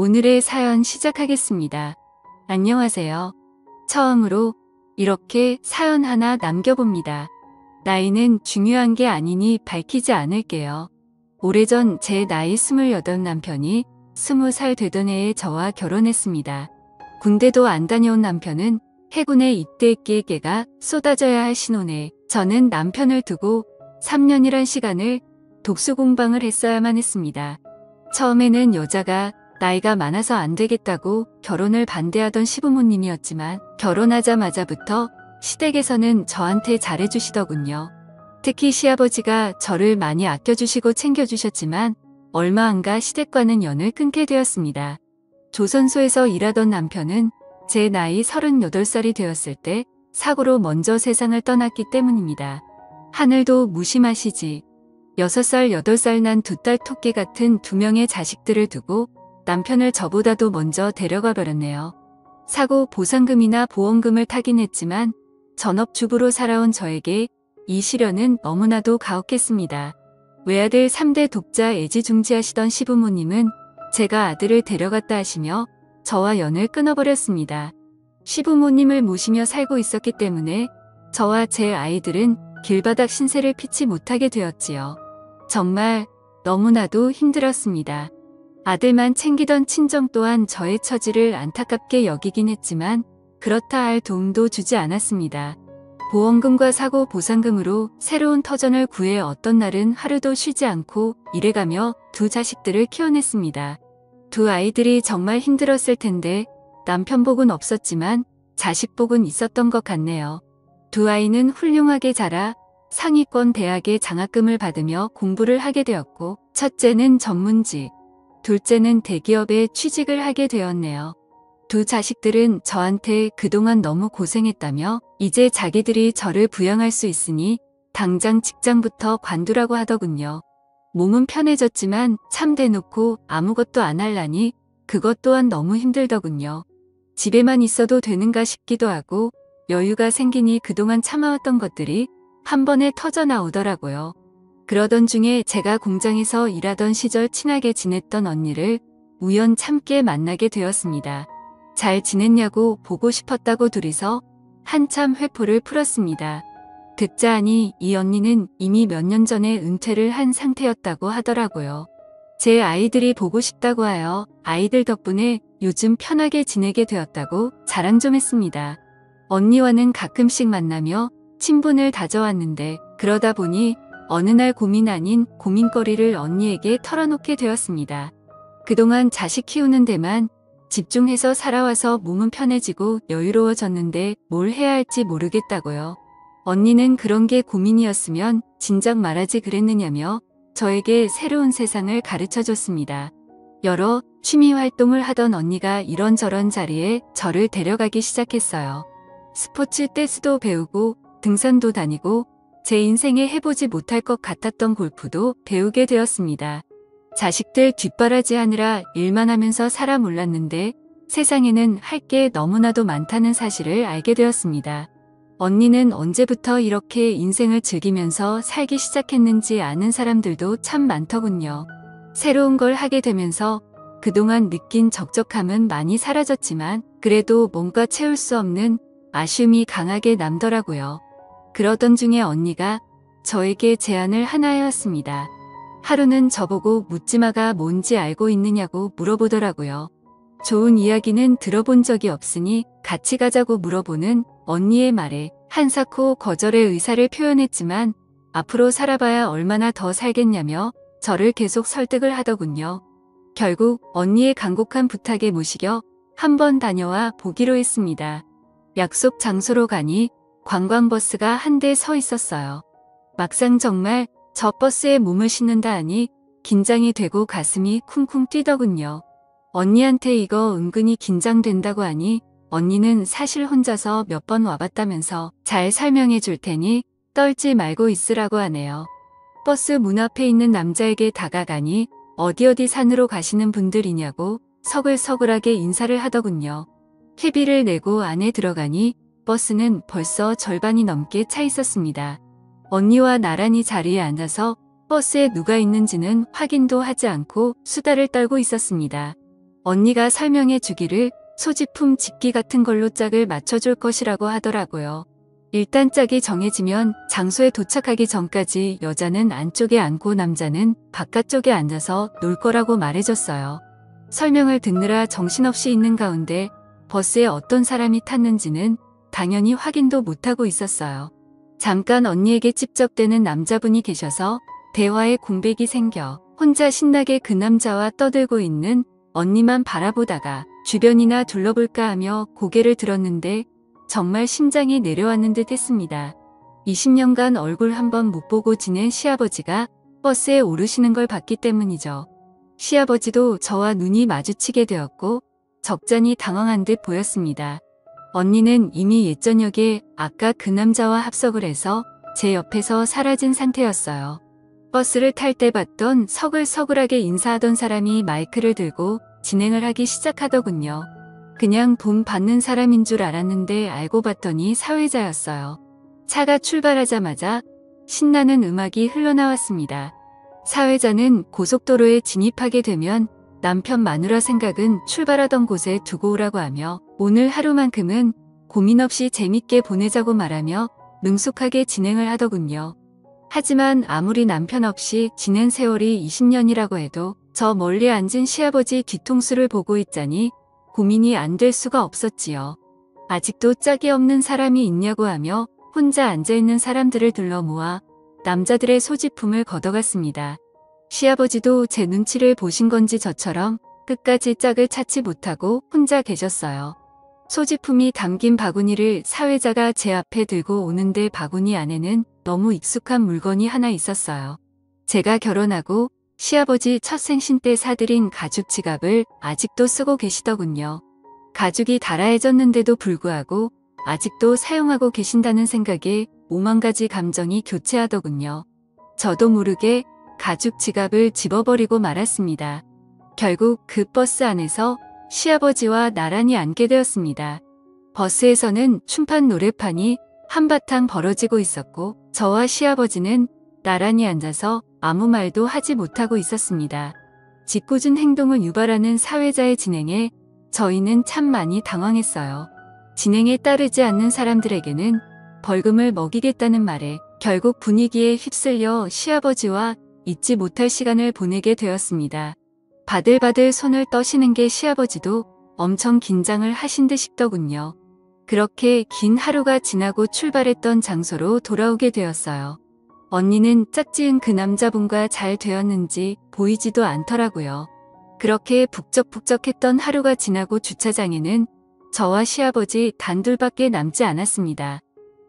오늘의 사연 시작하겠습니다. 안녕하세요. 처음으로 이렇게 사연 하나 남겨봅니다. 나이는 중요한 게 아니니 밝히지 않을게요. 오래전 제 나이 28 남편이 20살 되던 해에 저와 결혼했습니다. 군대도 안 다녀온 남편은 해군에 입대했기에 깨가 쏟아져야 할 신혼에 저는 남편을 두고 3년이란 시간을 독수공방을 했어야만 했습니다. 처음에는 여자가 나이가 많아서 안 되겠다고 결혼을 반대하던 시부모님이었지만 결혼하자마자부터 시댁에서는 저한테 잘해주시더군요. 특히 시아버지가 저를 많이 아껴주시고 챙겨주셨지만 얼마 안 가 시댁과는 연을 끊게 되었습니다. 조선소에서 일하던 남편은 제 나이 38살이 되었을 때 사고로 먼저 세상을 떠났기 때문입니다. 하늘도 무심하시지. 6살, 8살 난 두 딸 토끼 같은 2명의 자식들을 두고 남편을 저보다도 먼저 데려가 버렸네요. 사고 보상금이나 보험금을 타긴 했지만 전업주부로 살아온 저에게 이 시련은 너무나도 가혹했습니다. 외아들 3대 독자 애지중지하시던 시부모님은 제가 아들을 데려갔다 하시며 저와 연을 끊어버렸습니다. 시부모님을 모시며 살고 있었기 때문에 저와 제 아이들은 길바닥 신세를 피치 못하게 되었지요. 정말 너무나도 힘들었습니다. 아들만 챙기던 친정 또한 저의 처지를 안타깝게 여기긴 했지만 그렇다 할 도움도 주지 않았습니다. 보험금과 사고 보상금으로 새로운 터전을 구해 어떤 날은 하루도 쉬지 않고 일해가며 두 자식들을 키워냈습니다. 두 아이들이 정말 힘들었을 텐데 남편 복은 없었지만 자식 복은 있었던 것 같네요. 두 아이는 훌륭하게 자라 상위권 대학의 장학금을 받으며 공부를 하게 되었고 첫째는 전문직, 둘째는 대기업에 취직을 하게 되었네요. 두 자식들은 저한테 그동안 너무 고생했다며 이제 자기들이 저를 부양할 수 있으니 당장 직장부터 관두라고 하더군요. 몸은 편해졌지만 참 대놓고 아무것도 안 하려니 그것 또한 너무 힘들더군요. 집에만 있어도 되는가 싶기도 하고 여유가 생기니 그동안 참아왔던 것들이 한 번에 터져 나오더라고요. 그러던 중에 제가 공장에서 일하던 시절 친하게 지냈던 언니를 우연찮게 만나게 되었습니다. 잘 지냈냐고 보고 싶었다고 둘이서 한참 회포를 풀었습니다. 듣자 하니 이 언니는 이미 몇 년 전에 은퇴를 한 상태였다고 하더라고요. 제 아이들이 보고 싶다고 하여 아이들 덕분에 요즘 편하게 지내게 되었다고 자랑 좀 했습니다. 언니와는 가끔씩 만나며 친분을 다져왔는데 그러다 보니 어느 날 고민 아닌 고민거리를 언니에게 털어놓게 되었습니다. 그동안 자식 키우는 데만 집중해서 살아와서 몸은 편해지고 여유로워졌는데 뭘 해야 할지 모르겠다고요. 언니는 그런 게 고민이었으면 진작 말하지 그랬느냐며 저에게 새로운 세상을 가르쳐줬습니다. 여러 취미 활동을 하던 언니가 이런저런 자리에 저를 데려가기 시작했어요. 스포츠 댄스도 배우고 등산도 다니고 제 인생에 해보지 못할 것 같았던 골프도 배우게 되었습니다. 자식들 뒷바라지하느라 일만 하면서 살아 몰랐는데 세상에는 할 게 너무나도 많다는 사실을 알게 되었습니다. 언니는 언제부터 이렇게 인생을 즐기면서 살기 시작했는지 아는 사람들도 참 많더군요. 새로운 걸 하게 되면서 그동안 느낀 적적함은 많이 사라졌지만 그래도 뭔가 채울 수 없는 아쉬움이 강하게 남더라고요. 그러던 중에 언니가 저에게 제안을 하나 해왔습니다. 하루는 저보고 묻지마가 뭔지 알고 있느냐고 물어보더라고요. 좋은 이야기는 들어본 적이 없으니 같이 가자고 물어보는 언니의 말에 한사코 거절의 의사를 표현했지만 앞으로 살아봐야 얼마나 더 살겠냐며 저를 계속 설득을 하더군요. 결국 언니의 간곡한 부탁에 모시겨 한번 다녀와 보기로 했습니다. 약속 장소로 가니 관광버스가 한 대 서 있었어요. 막상 정말 저 버스에 몸을 싣는다 하니 긴장이 되고 가슴이 쿵쿵 뛰더군요. 언니한테 이거 은근히 긴장된다고 하니 언니는 사실 혼자서 몇 번 와봤다면서 잘 설명해 줄 테니 떨지 말고 있으라고 하네요. 버스 문 앞에 있는 남자에게 다가가니 어디 산으로 가시는 분들이냐고 서글서글하게 인사를 하더군요. 회비를 내고 안에 들어가니 버스는 벌써 절반이 넘게 차 있었습니다. 언니와 나란히 자리에 앉아서 버스에 누가 있는지는 확인도 하지 않고 수다를 떨고 있었습니다. 언니가 설명해 주기를 소지품 집기 같은 걸로 짝을 맞춰줄 것이라고 하더라고요. 일단 짝이 정해지면 장소에 도착하기 전까지 여자는 안쪽에 앉고 남자는 바깥쪽에 앉아서 놀 거라고 말해줬어요. 설명을 듣느라 정신없이 있는 가운데 버스에 어떤 사람이 탔는지는 당연히 확인도 못하고 있었어요. 잠깐 언니에게 찝적대는 남자분이 계셔서 대화에 공백이 생겨 혼자 신나게 그 남자와 떠들고 있는 언니만 바라보다가 주변이나 둘러볼까 하며 고개를 들었는데 정말 심장이 내려앉는 듯 했습니다. 20년간 얼굴 한번 못 보고 지낸 시아버지가 버스에 오르시는 걸 봤기 때문이죠. 시아버지도 저와 눈이 마주치게 되었고 적잖이 당황한 듯 보였습니다. 언니는 이미 옛저녁에 아까 그 남자와 합석을 해서 제 옆에서 사라진 상태였어요. 버스를 탈 때 봤던 서글서글하게 인사하던 사람이 마이크를 들고 진행을 하기 시작하더군요. 그냥 돈 받는 사람인 줄 알았는데 알고 봤더니 사회자였어요. 차가 출발하자마자 신나는 음악이 흘러나왔습니다. 사회자는 고속도로에 진입하게 되면 남편 마누라 생각은 출발하던 곳에 두고 오라고 하며 오늘 하루만큼은 고민 없이 재밌게 보내자고 말하며 능숙하게 진행을 하더군요. 하지만 아무리 남편 없이 지낸 세월이 20년이라고 해도 저 멀리 앉은 시아버지 뒤통수를 보고 있자니 고민이 안 될 수가 없었지요. 아직도 짝이 없는 사람이 있냐고 하며 혼자 앉아있는 사람들을 둘러 모아 남자들의 소지품을 걷어갔습니다. 시아버지도 제 눈치를 보신 건지 저처럼 끝까지 짝을 찾지 못하고 혼자 계셨어요. 소지품이 담긴 바구니를 사회자가 제 앞에 들고 오는데 바구니 안에는 너무 익숙한 물건이 하나 있었어요. 제가 결혼하고 시아버지 첫 생신 때 사드린 가죽 지갑을 아직도 쓰고 계시더군요. 가죽이 달아해졌는데도 불구하고 아직도 사용하고 계신다는 생각에 5만 가지 감정이 교체하더군요. 저도 모르게 가죽 지갑을 집어버리고 말았습니다. 결국 그 버스 안에서 시아버지와 나란히 앉게 되었습니다. 버스에서는 춤판 노래판이 한바탕 벌어지고 있었고 저와 시아버지는 나란히 앉아서 아무 말도 하지 못하고 있었습니다. 짓궂은 행동을 유발하는 사회자의 진행에 저희는 참 많이 당황했어요. 진행에 따르지 않는 사람들에게는 벌금을 먹이겠다는 말에 결국 분위기에 휩쓸려 시아버지와 잊지 못할 시간을 보내게 되었습니다. 바들바들 손을 떠시는 게 시아버지도 엄청 긴장을 하신 듯 싶더군요. 그렇게 긴 하루가 지나고 출발했던 장소로 돌아오게 되었어요. 언니는 짝지은 그 남자분과 잘 되었는지 보이지도 않더라고요. 그렇게 북적북적했던 하루가 지나고 주차장에는 저와 시아버지 단둘밖에 남지 않았습니다.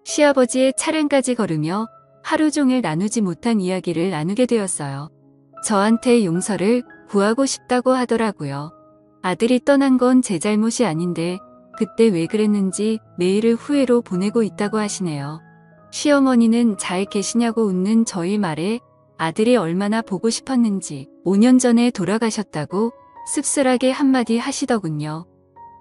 시아버지의 차량까지 걸으며 하루 종일 나누지 못한 이야기를 나누게 되었어요. 저한테 용서를 구하고 싶다고 하더라고요. 아들이 떠난 건 제 잘못이 아닌데 그때 왜 그랬는지 매일을 후회로 보내고 있다고 하시네요. 시어머니는 잘 계시냐고 웃는 저희 말에 아들이 얼마나 보고 싶었는지 5년 전에 돌아가셨다고 씁쓸하게 한마디 하시더군요.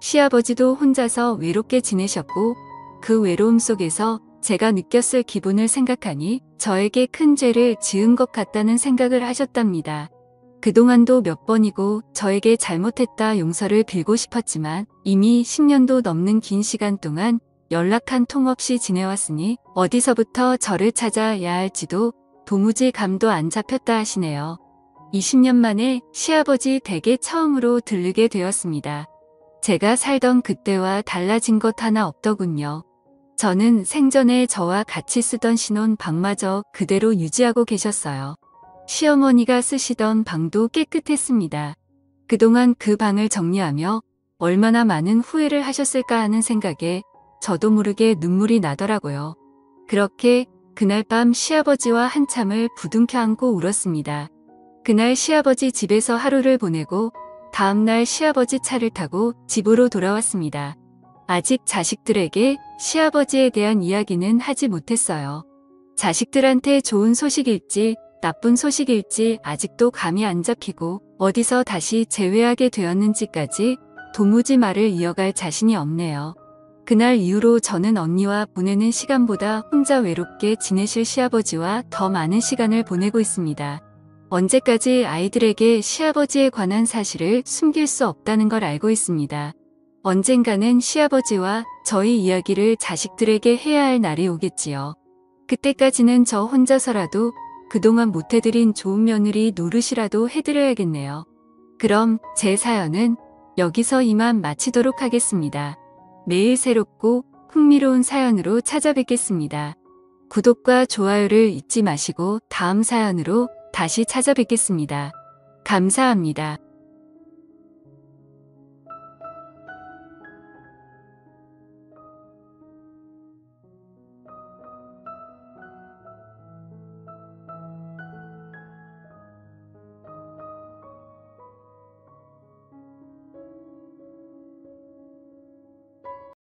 시아버지도 혼자서 외롭게 지내셨고 그 외로움 속에서 제가 느꼈을 기분을 생각하니 저에게 큰 죄를 지은 것 같다는 생각을 하셨답니다. 그동안도 몇 번이고 저에게 잘못했다 용서를 빌고 싶었지만 이미 10년도 넘는 긴 시간 동안 연락 한 통 없이 지내왔으니 어디서부터 저를 찾아야 할지도 도무지 감도 안 잡혔다 하시네요. 20년 만에 시아버지 댁에 처음으로 들르게 되었습니다. 제가 살던 그때와 달라진 것 하나 없더군요. 저는 생전에 저와 같이 쓰던 신혼 방마저 그대로 유지하고 계셨어요. 시어머니가 쓰시던 방도 깨끗했습니다. 그동안 그 방을 정리하며 얼마나 많은 후회를 하셨을까 하는 생각에 저도 모르게 눈물이 나더라고요. 그렇게 그날 밤 시아버지와 한참을 부둥켜 안고 울었습니다. 그날 시아버지 집에서 하루를 보내고 다음날 시아버지 차를 타고 집으로 돌아왔습니다. 아직 자식들에게 시아버지에 대한 이야기는 하지 못했어요. 자식들한테 좋은 소식일지 나쁜 소식일지 아직도 감이 안 잡히고 어디서 다시 재회하게 되었는지까지 도무지 말을 이어갈 자신이 없네요. 그날 이후로 저는 언니와 보내는 시간보다 혼자 외롭게 지내실 시아버지와 더 많은 시간을 보내고 있습니다. 언제까지 아이들에게 시아버지에 관한 사실을 숨길 수 없다는 걸 알고 있습니다. 언젠가는 시아버지와 저희 이야기를 자식들에게 해야 할 날이 오겠지요. 그때까지는 저 혼자서라도 그동안 못해드린 좋은 며느리 노릇이라도 해드려야겠네요. 그럼 제 사연은 여기서 이만 마치도록 하겠습니다. 매일 새롭고 흥미로운 사연으로 찾아뵙겠습니다. 구독과 좋아요를 잊지 마시고 다음 사연으로 다시 찾아뵙겠습니다. 감사합니다.